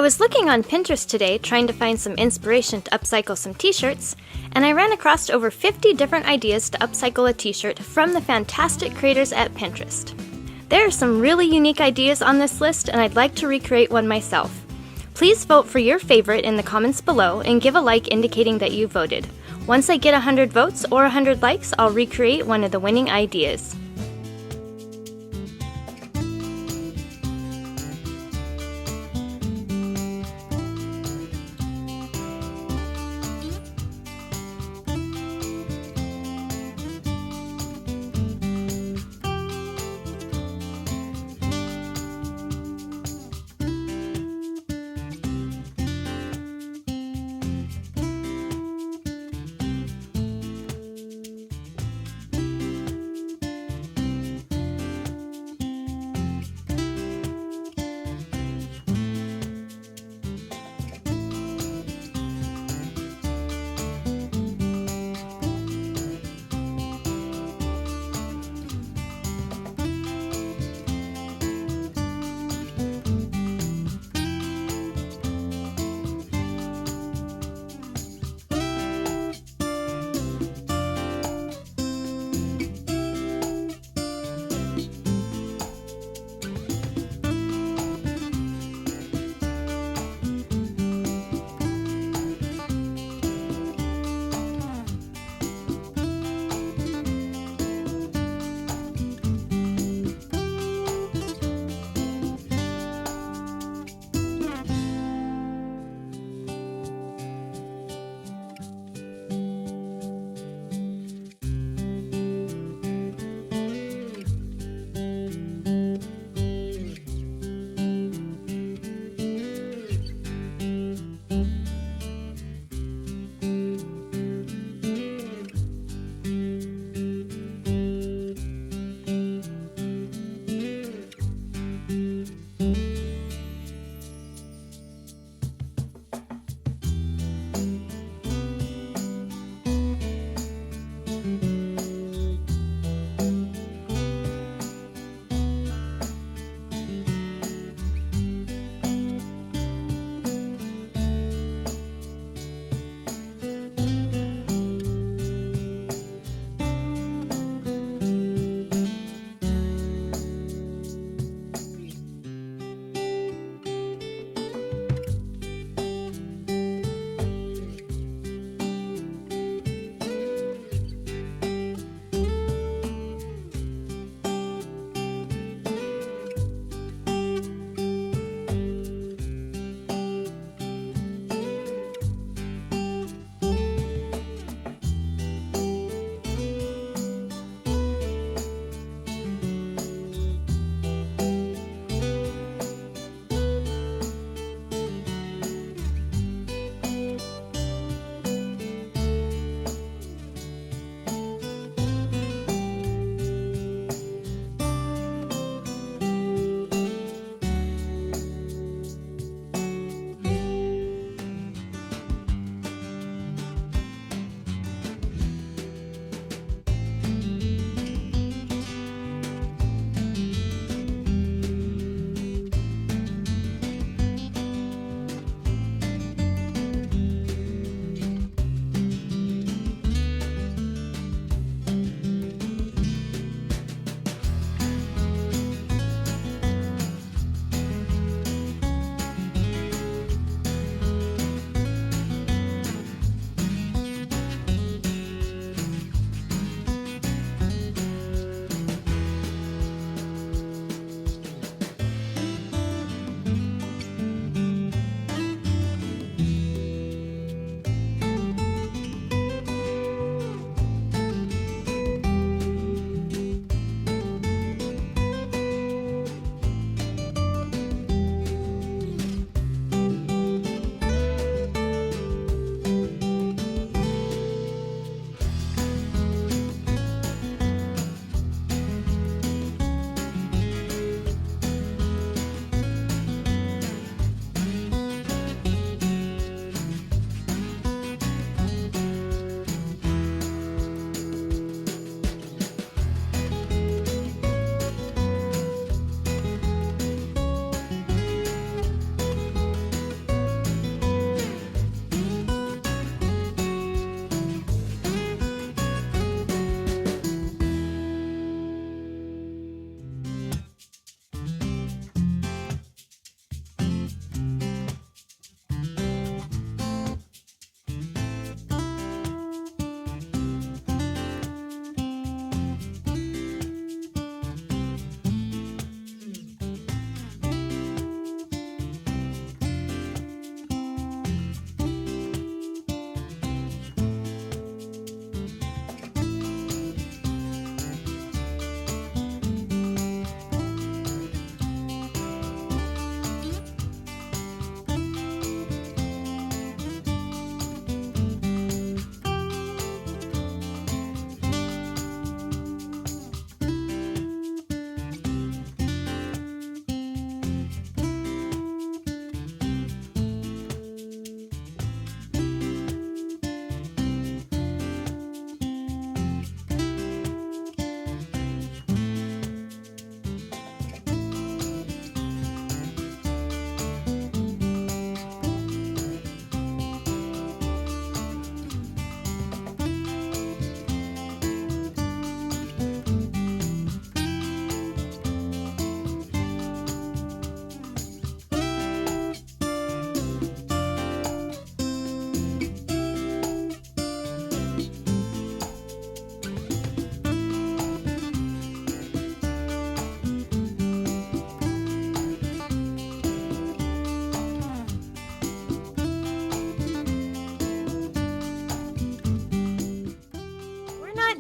I was looking on Pinterest today trying to find some inspiration to upcycle some t-shirts, and I ran across over 50 different ideas to upcycle a t-shirt from the fantastic creators at Pinterest. There are some really unique ideas on this list, and I'd like to recreate one myself. Please vote for your favorite in the comments below and give a like indicating that you voted. Once I get 100 votes or 100 likes, I'll recreate one of the winning ideas.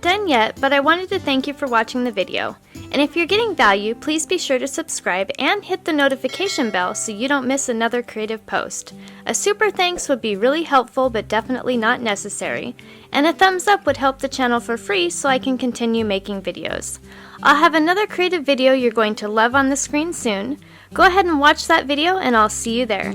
not done yet, but I wanted to thank you for watching the video. And if you're getting value, please be sure to subscribe and hit the notification bell so you don't miss another creative post. A super thanks would be really helpful but definitely not necessary. And a thumbs up would help the channel for free so I can continue making videos. I'll have another creative video you're going to love on the screen soon. Go ahead and watch that video and I'll see you there.